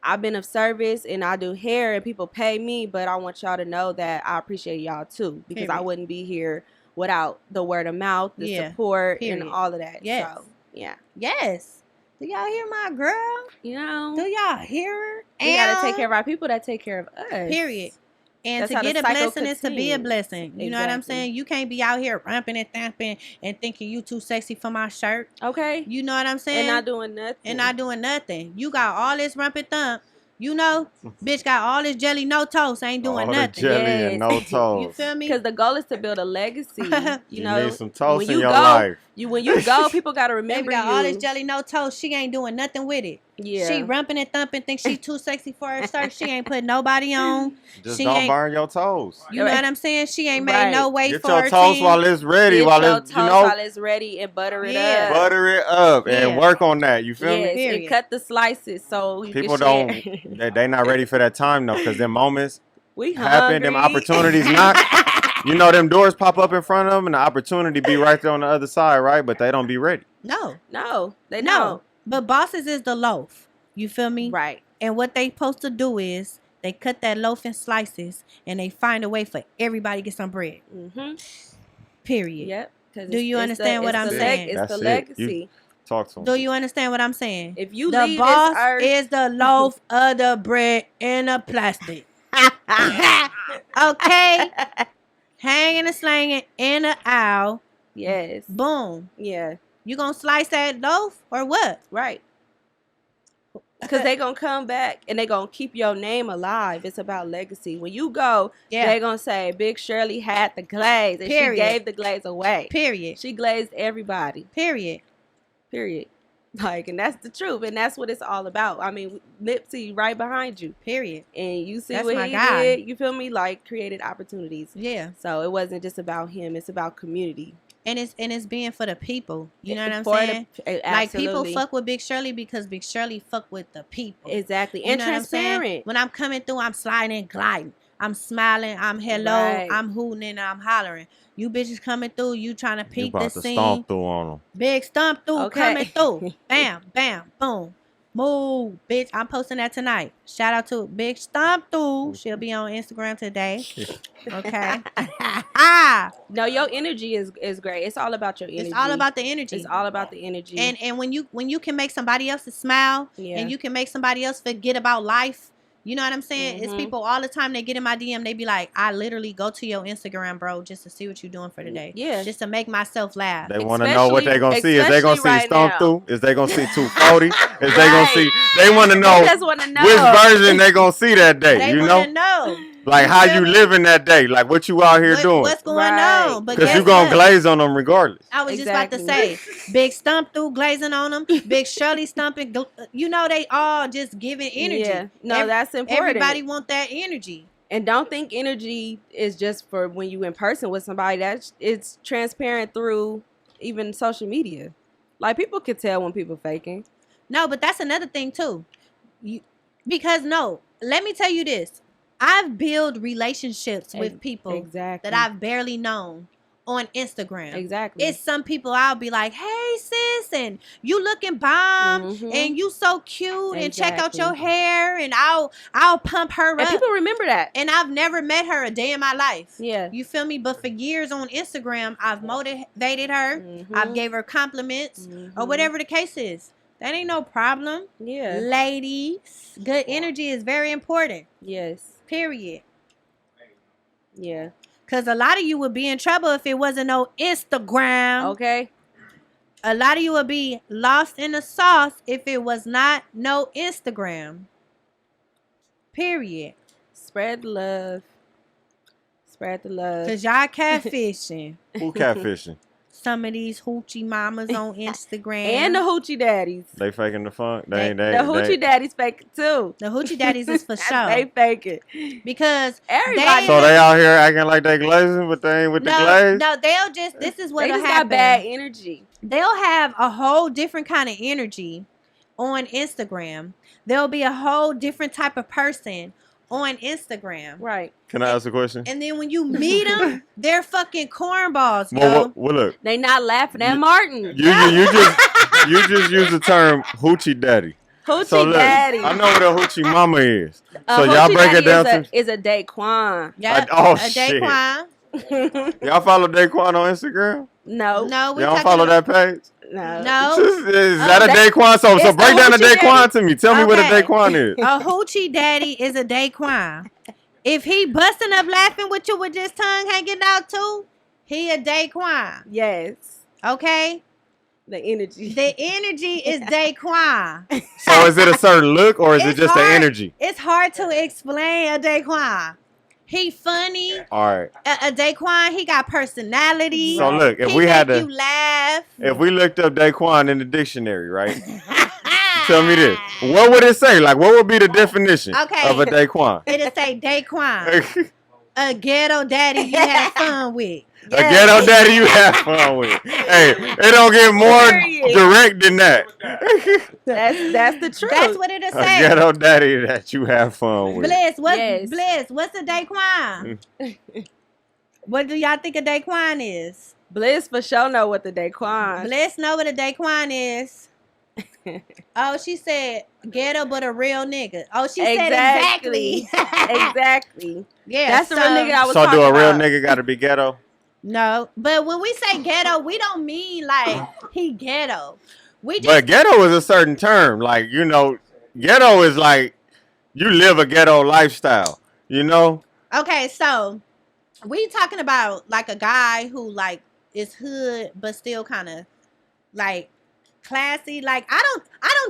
I've been of service and I do hair and people pay me, but I want y'all to know that I appreciate y'all too, because I wouldn't be here without the word of mouth, the support, and all of that. Yes. So, yeah. Yes. Do y'all hear my girl? You know. Do y'all hear her? We gotta take care of our people that take care of us. Period. And That's to get a blessing is to be a blessing. You Exactly. know what I'm saying? You can't be out here ramping and thumping and thinking you too sexy for my shirt. Okay. You know what I'm saying? And not doing nothing. You got all this rump and thump. You know, bitch got all this jelly, no toast, ain't doing all nothing. The jelly and no toast. You feel me? Because the goal is to build a legacy. You know, need some toast in your life. When you go, people got to remember Baby got you. all this jelly, no toast. She ain't doing nothing with it. Yeah. She rumping and thumping, think she too sexy for her shirt. She ain't put nobody on. Just don't burn your toes. You know what I'm saying? She ain't made no way Get for her your toast team. while it's ready. Get while your it's, toast while it's ready and butter it up. Butter it up and work on that. You feel me? And cut the slices so you people can don't. share. They not ready for that time though, because them moments we happen. Them opportunities knock. You know, them doors pop up in front of them and the opportunity be right there on the other side, right? But they don't be ready. No, they don't. But bosses is the loaf. You feel me? Right. And what they supposed to do is they cut that loaf in slices and they find a way for everybody to get some bread. Mm-hmm. Period. Yep. Do you understand what I'm saying? It's the legacy. Talk to them. Do you understand what I'm saying? If you the leave boss this earth, is the loaf of the bread in a plastic. Okay? Hanging and slanging in the aisle. Yes. Boom. Yeah. You gonna slice that loaf or what? Right. Because they gonna come back and they gonna keep your name alive. It's about legacy. When you go, they gonna say Big Shirley had the glaze and she gave the glaze away. Period. She glazed everybody. Period. Like, and that's the truth, and that's what it's all about. I mean, Nipsey right behind you. Period. And you see that's what my he guy. did. You feel me? Like, created opportunities. Yeah. So it wasn't just about him. It's about community. And it's being for the people. You know what I'm saying? Like, people fuck with Big Shirley because Big Shirley fuck with the people. Exactly. And transparent. When I'm coming through, I'm sliding and gliding. I'm smiling. I'm hello. Right. I'm hooting and I'm hollering. You bitches coming through. You trying to peek the scene. Stomp through on them. Big stomp through coming through. Bam, bam, boom. Move, bitch. I'm posting that tonight. Shout out to Big Stomp Through. She'll be on Instagram today. Okay. No, your energy is great. It's all about your energy. It's all about the energy. It's all about the energy. And when you can make somebody else smile and you can make somebody else forget about life. You know what I'm saying? Mm-hmm. It's people all the time, they get in my DM, they be like, I literally go to your Instagram, bro, just to see what you're doing for the day. Yeah. Just to make myself laugh. They want to know what they going to see. Is they going to see Stomp Through? Is they going to see 240? Is they going to see? They want to know which version they going to see that day. They you want to know. Like how you living that day. Like what you out here doing. What's going on? Because you going to glaze on them regardless. I was just about to say, Big Stomp Through glazing on them. Big Shirley stomping. You know, they all just giving energy. Yeah. No, that's important. Everybody want that energy. And don't think energy is just for when you in person with somebody. It's transparent through even social media. Like, people can tell when people faking. No, but that's another thing too. Let me tell you this. I've built relationships with people that I've barely known on Instagram. Exactly. It's some people I'll be like, hey sis, and you looking bomb, and you so cute, and check out your hair, and I'll pump her up. And people remember that. And I've never met her a day in my life. Yeah. You feel me? But for years on Instagram, I've motivated her. I've gave her compliments or whatever the case is. That ain't no problem. Yeah. Ladies, good energy is very important. Yes. Period. Yeah. Because a lot of you would be in trouble if it wasn't no Instagram. Okay. A lot of you would be lost in the sauce if it was not no Instagram. Period. Spread the love. Spread the love. Because y'all catfishing. Who catfishing? Some of these hoochie mamas on Instagram. And the hoochie daddies. They faking the funk. The hoochie daddies fake it too. The hoochie daddies is for sure. They fake it. Because everybody. So they out here acting like they glazing, but they ain't with the glaze? No, they'll just, this is what'll happen. They just got bad energy. They'll have a whole different kind of energy on Instagram. There'll be a whole different type of person on Instagram. Right. Can I ask a question? And then when you meet them, they're fucking cornballs, well, look. They not laughing at Martin. You just use the term hoochie daddy. Hoochie daddy. I know what a hoochie mama is. So y'all break it down is a Daquan. Yeah. Shit. Daquan. Y'all follow Daquan on Instagram? No. Y'all don't follow that page? No. Is that a Daquan? So break down a Daquan to me. Tell me what a Daquan is. A hoochie daddy is a Daquan. If he busting up laughing with you with his tongue hanging out too, he a Daquan. Yes. Okay? The energy is Daquan. So is it a certain look or is it just the energy? It's hard to explain a Daquan. He funny. All right. A Daquan, he got personality. So look, if he we had to you laugh. If we looked up Daquan in the dictionary, right? Tell me this. What would it say? Like, what would be the definition of a Daquan? It'll say Daquan. A ghetto daddy you have fun with. A ghetto daddy you have fun with. Hey, it don't get more direct than that. That's the truth. That's what it'll say. A ghetto daddy that you have fun with. Bliss, what's a Daquan? What do y'all think a Daquan is? Bliss for sure know what the Daquan. Bliss know what a Daquan is. Oh, she said ghetto but a real nigga. Oh, she said exactly. Exactly. Yeah. That's the real nigga I was talking about. So do a real about. nigga gotta be ghetto? No. But when we say ghetto, we don't mean like he ghetto. But ghetto is a certain term. Like, you know, ghetto is like you live a ghetto lifestyle, you know? Okay, so we talking about like a guy who like is hood but still kind of like classy. Like I don't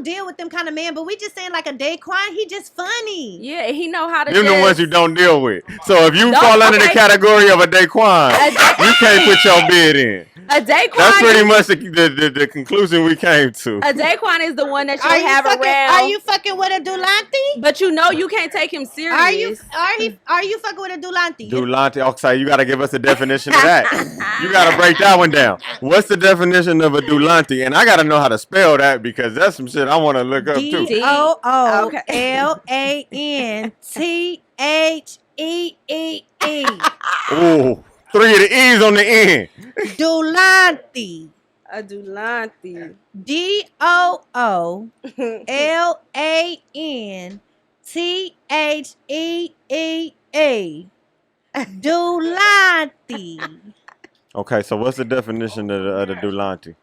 deal with them kind of men, but we just saying like a Daquan, he just funny. Yeah, he know how to. Them the ones you don't deal with. So if you fall under the category of a Daquan, you can't put your bid in. A Daquan. That's pretty much the conclusion we came to. A Daquan is the one that you have around. Are you fucking with a Dulante? But you know you can't take him serious. Are you fucking with a Dulante? Dulante. Okay, you gotta give us a definition of that. You gotta break that one down. What's the definition of a Dulante? And I gotta know how to spell that because that's some shit I want to look up too. DOOLANTHEEE. Ooh, 3 of the E's on the end. Dulante. A Dulante. DOOLANTHEEE. Dulante. Okay, so what's the definition of the Dulante?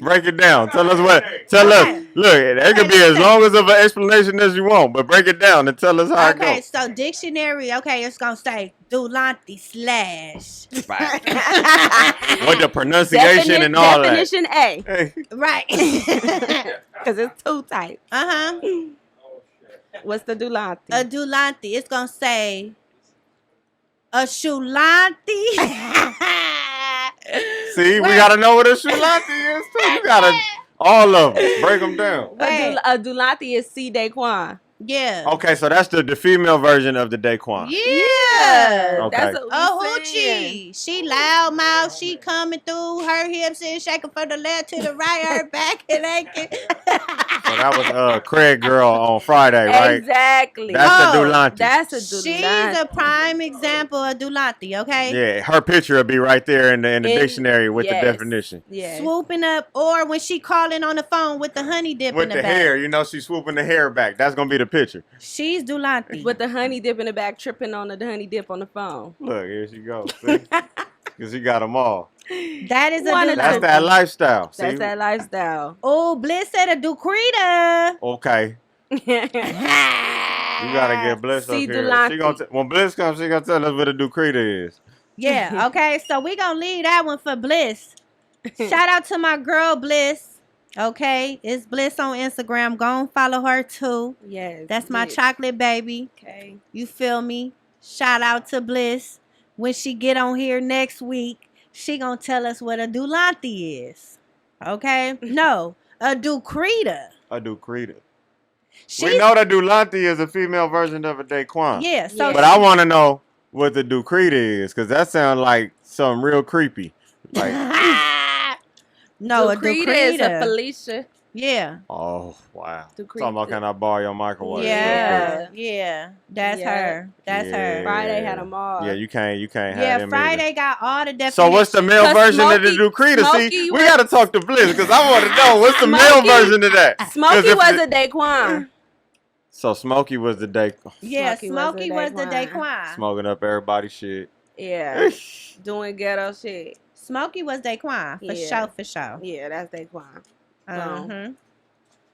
Break it down. Tell us. Look, it could be as long as of an explanation as you want, but break it down and tell us how it goes. Okay, so dictionary. Okay, it's gonna say Dulante / With the pronunciation and all that. Definition A. Right. Because it's 2 types. What's the Dulante? A Dulante. It's gonna say a Shulante. See, we gotta know what a Shulante is too. You gotta all of them. Break them down. A Dulante is C. Daquan. Yeah. Okay, so that's the female version of the Daquan. Yeah. Okay. That's a hoochie. She loud mouth. She coming through. Her hips and shaking from the left to the right. Her back and aching. So that was Craig girl on Friday, right? Exactly. That's a Dulante. That's a Dulante. She's a prime example of Dulante, okay? Yeah, her picture will be right there in the dictionary with the definition. Yeah. Swooping up, or when she calling on the phone with the honey dip with in the the back. hair, you know, she's swooping the hair back. That's gonna be the picture. She's Dulante. With the honey dip in the back, tripping on the honey dip on the phone. Look, here she goes. Because she got them all. That is That's that lifestyle. That's that lifestyle. Oh, Bliss said a Ducrita. Okay. You gotta get Bliss up here. She when Bliss comes, she gonna tell us what a Ducrita is. Yeah, okay. So we gonna leave that one for Bliss. Shout out to my girl Bliss. Okay, it's Bliss on Instagram. Go and follow her too. Yes. That's my chocolate baby. Okay. You feel me? Shout out to Bliss. When she get on here next week, she gonna tell us what a Dulante is. Okay? No, a Ducrita. A Ducrita. We know that Dulante is a female version of a Daquan. Yeah. So but I want to know what the Ducrita is, because that sounds like something real creepy. Like no, Ducrita a Ducrita is a Felicia. Yeah. Oh, wow. Talking about can I borrow your microwave? Yeah. That's her. That's her. Friday had them all. Yeah, you can't have them Friday either. got all the definitions. So what's the male version of the Ducreta? See, we got to talk to Bliss because I want to know what's the male version of that. Smokey was a Daquan. So Smokey was the Daquan. Yeah, Smokey was the Daquan. Smoking up everybody's shit. Yeah. Doing ghetto shit. Smokey was Daquan. For sure. Yeah, that's Daquan.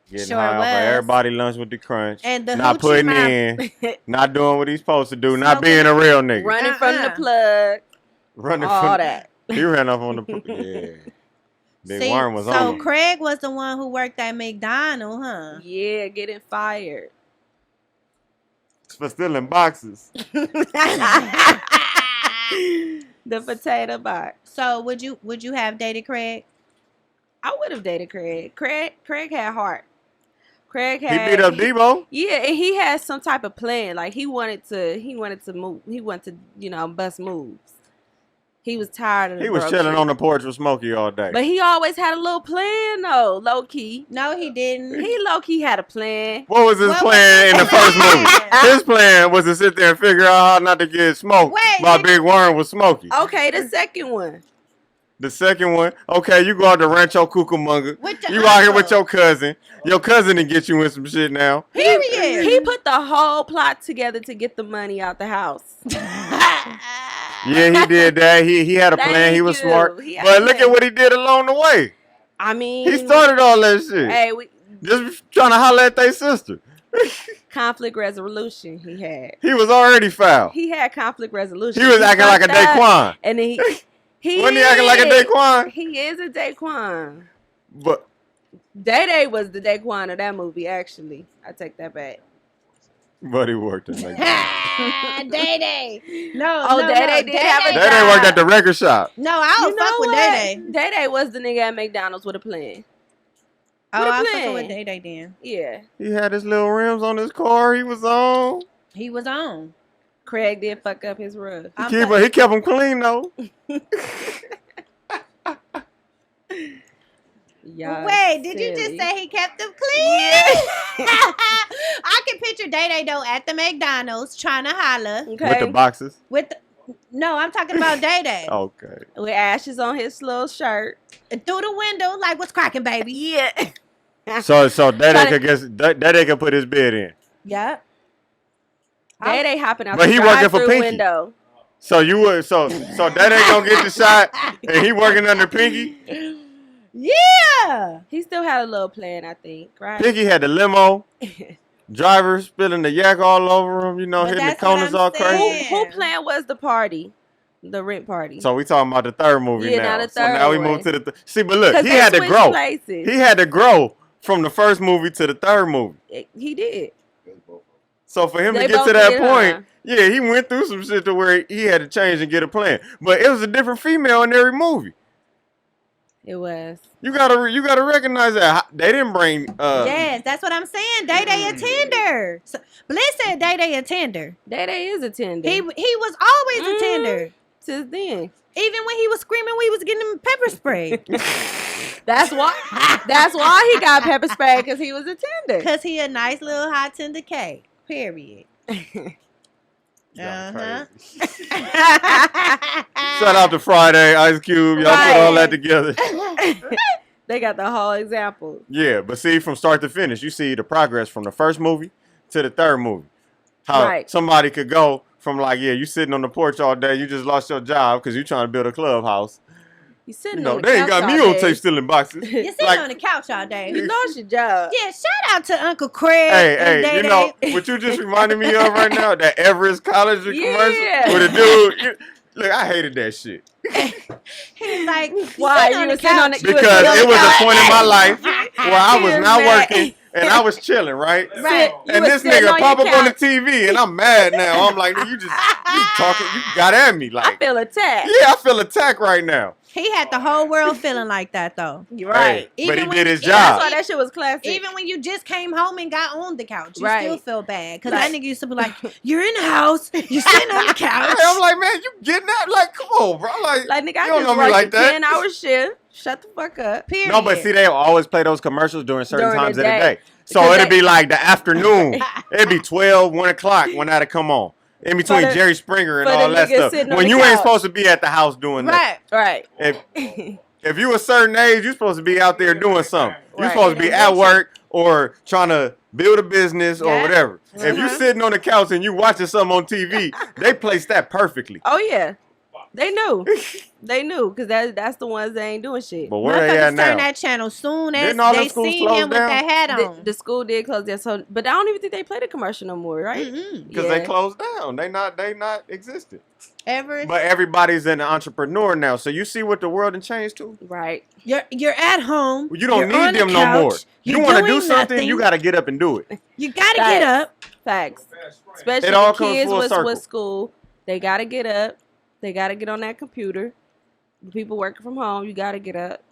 Getting high off of everybody lunch with the crunch. And the not putting in. Not doing what he's supposed to do. Not being a real nigga. Running from the plug. Running all from that. He ran off on the plug. Yeah. Big Worm was on. So Craig was the one who worked at McDonald's, huh? Yeah, getting fired. For stealing boxes. The potato box. So would you have dated Craig? I would have dated Craig. Craig had heart. He beat up Debo. Yeah, and he had some type of plan. Like he wanted to move. He wanted to, bust moves. He was tired of the He was chilling on the porch with Smokey all day. But he always had a little plan though, low key. No, he didn't. He low key had a plan. What was his plan in the first movie? His plan was to sit there and figure out how not to get smoked by Big Worm with Smokey. Okay, the second one. The second one, okay, you go out to Rancho Cucamonga. You out here with your cousin. Your cousin to get you in some shit now. Period. He put the whole plot together to get the money out the house. Yeah, he did that. He had a plan. He was smart. But look at what he did along the way. I mean, he started all that shit. Hey, just trying to holler at their sister. Conflict resolution he had. He was already foul. He had conflict resolution. He was acting like a Daquan. And then he wasn't he acting like a Daquan? He is a Daquan. But Day was the Daquan of that movie, actually. I take that back. But he worked at McDonald's. Day. No. Day did have a job. Day worked at the record shop. No, I don't fuck with Day. Day was the nigga at McDonald's with a plan. I'm fucking with Day then. Yeah. He had his little rims on his car. He was on. Craig did fuck up his rug. He kept him clean though. Wait, did you just say he kept them clean? Yeah. I can picture Day though at the McDonald's trying to holler. Okay. With the boxes? No, I'm talking about Day. Okay. With ashes on his little shirt. Through the window, like, what's cracking, baby? Yeah. So Day could put his bed in. Yep. Day hopping out but the he working for Pinky. Window. So you would so Day gonna get the shot and he working under Pinky? Yeah. He still had a little plan, I think, right? Pinky had the limo. Driver spilling the yak all over him, hitting the corners all crazy. Who plan was the party? The rent party. So we talking about the third movie now. The third so now we one. move to the see, but look, he had to grow. Places. He had to grow from the first movie to the third movie. He did. So for him to get to that point, yeah, he went through some shit to where he had to change and get a plan. But it was a different female in every movie. It was. You gotta recognize that they didn't bring. Yes, that's what I'm saying. Day a tender. So, Bliss said Day a tender. Day is a tender. He was always a tender. Since then. Even when he was screaming, we was getting him pepper spray. That's why he got pepper spray, because he was a tender. Because he a nice little hot tender cake. Period. Shout out to Friday, Ice Cube. Y'all put all that together. They got the whole example. Yeah, but see, from start to finish, you see the progress from the first movie to the third movie. How somebody could go from you sitting on the porch all day, you just lost your job because you're trying to build a clubhouse. You sitting on the they couch ain't got me all on day. tape stealing boxes. You're sitting on the couch all day. You lost your job. Yeah, shout out to Uncle Craig. Hey, what you just reminded me of right now, that Everest College commercial with a dude. Look, I hated that shit. He's like, why? You were sitting on the couch? Because it was a point in my life where I was not working and I was chilling, right? And this nigga pop up on the TV and I'm mad now. I'm like, you talking, you got at me. Like, I feel attacked. Yeah, I feel attacked right now. He had the whole world feeling like that, though. You're right. Hey, but he did his job. That's why that shit was classic. Even when you just came home and got on the couch, you still feel bad. Because that nigga used to be like, you're in the house, you're sitting on the couch. I'm like, man, you getting that? Like, come on, bro. Like nigga, I you don't just know me like worked a that. 10-hour shift. Shut the fuck up. Period. No, but see, they always play those commercials during certain times of the day. So it'd be like the afternoon. It'd be 12, 1 o'clock when that'd come on. In between Jerry Springer and all that stuff. When you ain't supposed to be at the house doing that. Right. If you a certain age, you're supposed to be out there doing something. You're supposed to be at work or trying to build a business or whatever. If you sitting on the couch and you watching something on TV, they placed that perfectly. Oh, yeah. They knew. Because that's the ones that ain't doing shit. But where they at now? Turn that channel soon as they seen him with that hat on. The school did close down. So, but I don't even think they play the commercial no more, right? Because they closed down. They not existed. But everybody's an entrepreneur now. So you see what the world has changed to? Right. You're at home. You don't need them no more. You want to do something, you got to get up and do it. You got to get up. Facts. Especially the kids with school. They got to get up. They got to get on that computer. The people working from home, you got to get up.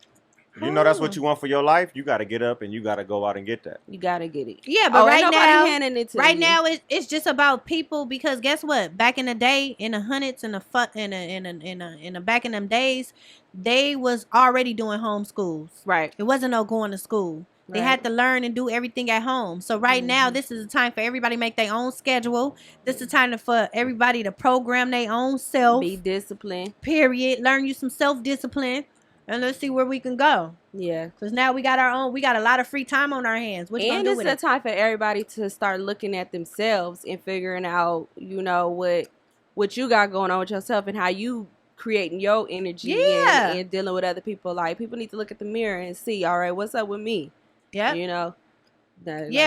You know that's what you want for your life. You got to get up and you got to go out and get that. You got to get it. Yeah, but right now, it's just about people because guess what? Back in the day, in the hundreds and the back in them days, they was already doing homeschools. Right. It wasn't no going to school. They had to learn and do everything at home. So now, this is the time for everybody to make their own schedule. This is the time for everybody to program their own self. Be disciplined. Period. Learn you some self-discipline. And let's see where we can go. Yeah. Because now we got a lot of free time on our hands. What you gonna do with it? And it's the time for everybody to start looking at themselves and figuring out, what you got going on with yourself and how you creating your energy and dealing with other people. Like, people need to look at the mirror and see, all right, what's up with me? Yeah.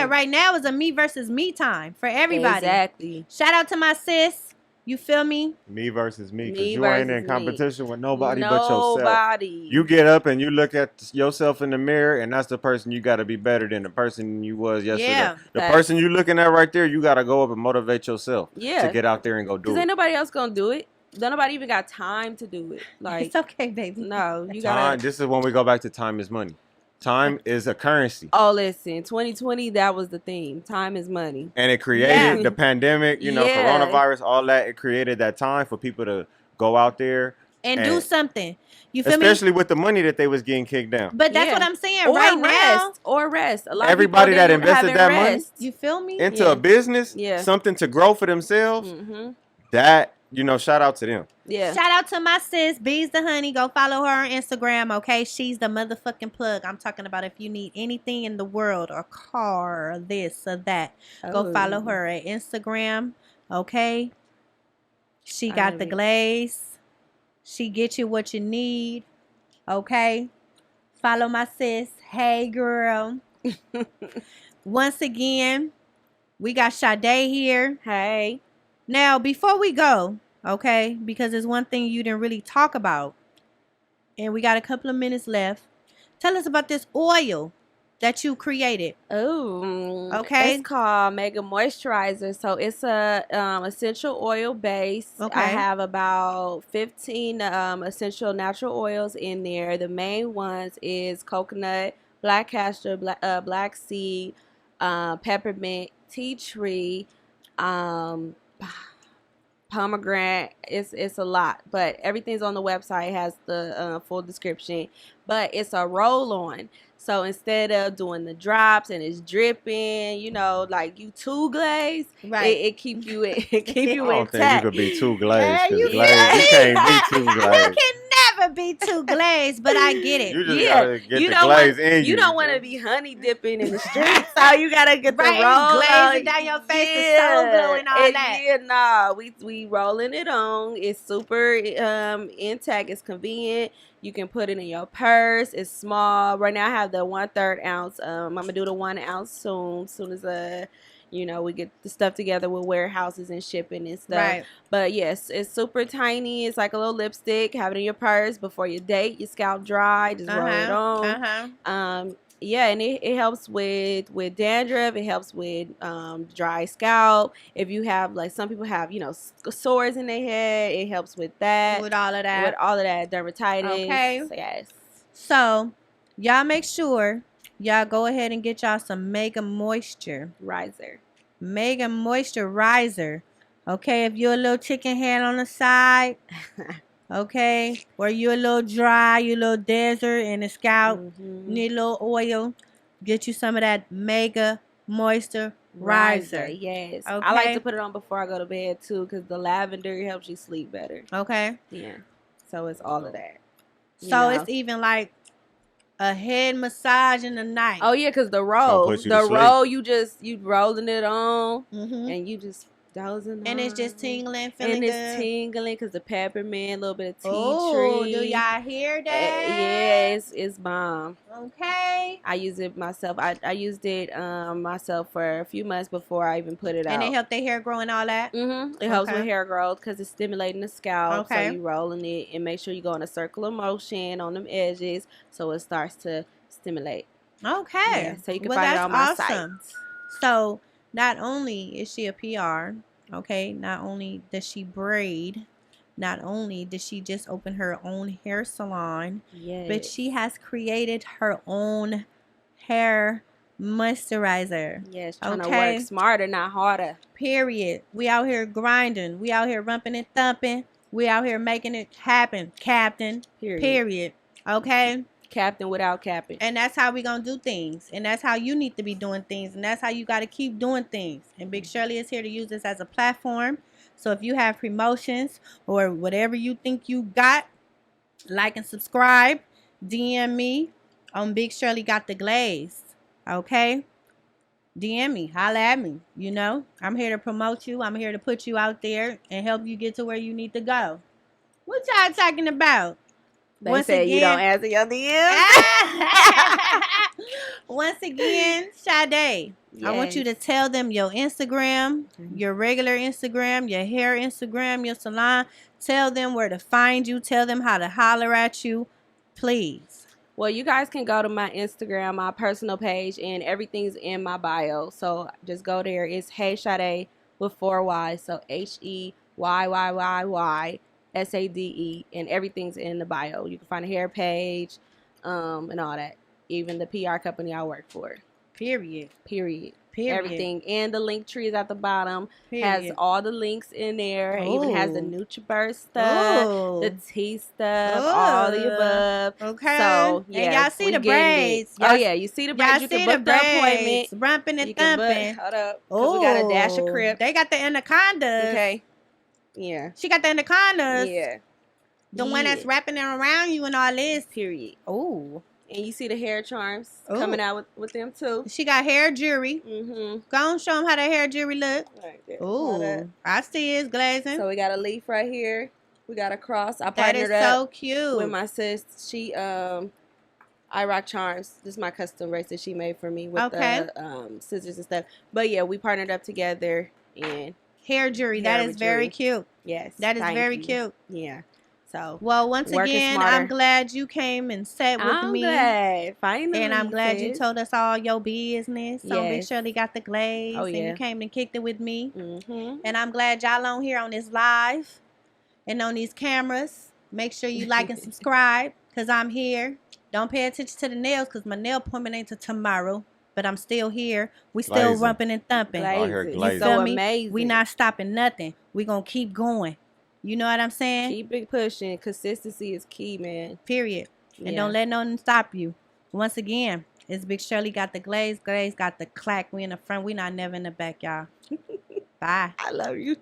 Right now is a me versus me time for everybody. Exactly. Shout out to my sis. You feel me? Me versus me. Because you ain't in competition with nobody but yourself. You get up and you look at yourself in the mirror, and that's the person you got to be better than the person you was yesterday. Yeah, the person you looking at right there, you got to go up and motivate yourself to get out there and go do it. Because ain't nobody else going to do it. Nobody even got time to do it. Like, it's okay, baby. No, you got to. This is when we go back to time is money. Time is a currency. Oh, listen, 2020, that was the theme. Time is money. And it created the pandemic, coronavirus, all that. It created that time for people to go out there and do something. You feel me? Especially with the money that they was getting kicked down. But that's what I'm saying. Now, rest. A lot everybody of that invested that money, you feel me, into a business, something to grow for themselves. That shout out to them. Yeah. Shout out to my sis, Bees the Honey. Go follow her on Instagram, okay? She's the motherfucking plug. I'm talking about if you need anything in the world, a car, or this or that. Go follow her at Instagram, okay? She got the glaze. She get you what you need, okay? Follow my sis. Hey, girl. Once again, we got Sade here. Hey. Now, before we go, okay, because there's one thing you didn't really talk about, and we got a couple of minutes left. Tell us about this oil that you created. Oh, okay. It's called Mega Moisturizer. So it's a essential oil base. Okay. I have about 15 essential natural oils in there. The main ones is coconut, black castor, black seed, peppermint, tea tree, pomegranate. It's a lot, but everything's on the website. It has the full description, but it's a roll-on. So instead of doing the drops and it's dripping, like you too glazed, right? It keep you intact. I don't think you could be too glazed. You can't be too glazed. You can never be too glazed, but I get it. You just gotta get the glaze in you. You don't want to be honey dipping in the streets, so you gotta get the roll glazing down your face, the soul glow and all that. Yeah, we rolling it on. It's super intact. It's convenient. You can put it in your purse. It's small. Right now I have the 1/3 ounce. I'm gonna do the 1 ounce soon as we get the stuff together with warehouses and shipping and stuff. Right. But yes, it's super tiny. It's like a little lipstick. Have it in your purse before your date. Your scalp dry. Just roll it on. And it helps with dandruff. It helps with dry scalp. If you have, like, some people have, sores in their head, it helps with that. With all of that. With all of that. Dermatitis. Okay. So, yes. So, y'all make sure y'all go ahead and get y'all some Mega Moisturizer. Mega Moisturizer. Okay, if you're a little chicken head on the side, Okay, or you a little dry, you a little desert in the scalp, need a little oil, get you some of that Mega Moisturizer. Yes. Okay. I like to put it on before I go to bed too, because the lavender helps you sleep better. Okay. Yeah. So it's all of that. So it's even like a head massage in the night. Oh yeah, because the roll, you rolling it on, and you just dozing and on. It's just tingling, feeling and good. It's tingling because the peppermint, a little bit of tea tree. Do y'all hear that? It's bomb. Okay. I use it myself. I used it myself for a few months before I even put it out. And it helped their hair grow and all that? It helps with hair growth because it's stimulating the scalp. Okay. So you rolling it and make sure you go in a circular motion on them edges so it starts to stimulate. Okay. Yeah, so you can find it on my site. So not only is she a PR, okay, not only does she braid, not only did she just open her own hair salon, but she has created her own hair moisturizer. Yes, trying to work smarter, not harder. Period. We out here grinding. We out here rumping and thumping. We out here making it happen, Captain. Period. Okay? Captain without capping. And that's how we gonna do things. And that's how you need to be doing things. And that's how you got to keep doing things. And Big Shirley is here to use this as a platform. So if you have promotions or whatever you think you got, like and subscribe. DM me on Big Shirley Got the Glaze. Okay? DM me. Holla at me. You know? I'm here to promote you. I'm here to put you out there and help you get to where you need to go. What y'all talking about? They say you don't answer your DMs. Once again, Sade, I want you to tell them your Instagram, your regular Instagram, your hair Instagram, your salon. Tell them where to find you. Tell them how to holler at you. Please. Well, you guys can go to my Instagram, my personal page, and everything's in my bio. So just go there. It's Hey Sade with 4 Y's. So HEYYYYSADE, and everything's in the bio. You can find a hair page, and all that. Even the PR company I work for. Period. Everything. And the link tree is at the bottom. Has all the links in there. It even has the NutriBurst stuff, the tea stuff, all the above. Okay. So, yeah. And y'all see the braids. You see the braids. You can book the appointment. Rumping and thumping. Hold up. Because we got a dash of crib. They got the anacondas. Okay. Yeah. She got the anacondas. Yeah. The one that's wrapping them around you and all this. Period. Oh. And you see the hair charms coming out with them too. She got hair jewelry. Go on, show them how that hair jewelry look. Right there. Ooh, I see it's glazing. So we got a leaf right here. We got a cross. I partnered up. That is so cute. With my sis. She I rock charms. This is my custom bracelet she made for me with the scissors and stuff. But yeah, we partnered up together and hair jewelry. That is very cute. Yes, that is very cute. Yeah. So, well, once again, I'm glad you came and sat with me. Finally. And I'm glad you told us all your business. So Big Shirley Got the Glaze. And you came and kicked it with me. And I'm glad y'all on here on this live and on these cameras. Make sure you like and subscribe because I'm here. Don't pay attention to the nails because my nail appointment ain't till tomorrow. But I'm still here. We still rumping and thumping. It's so amazing. We not stopping nothing. We going to keep going. You know what I'm saying? Keep it pushing. Consistency is key, man. Period. And don't let nothing stop you. Once again, it's Big Shirley Got the Glaze. Glaze got the clack. We in the front. We not never in the back, y'all. Bye. I love you.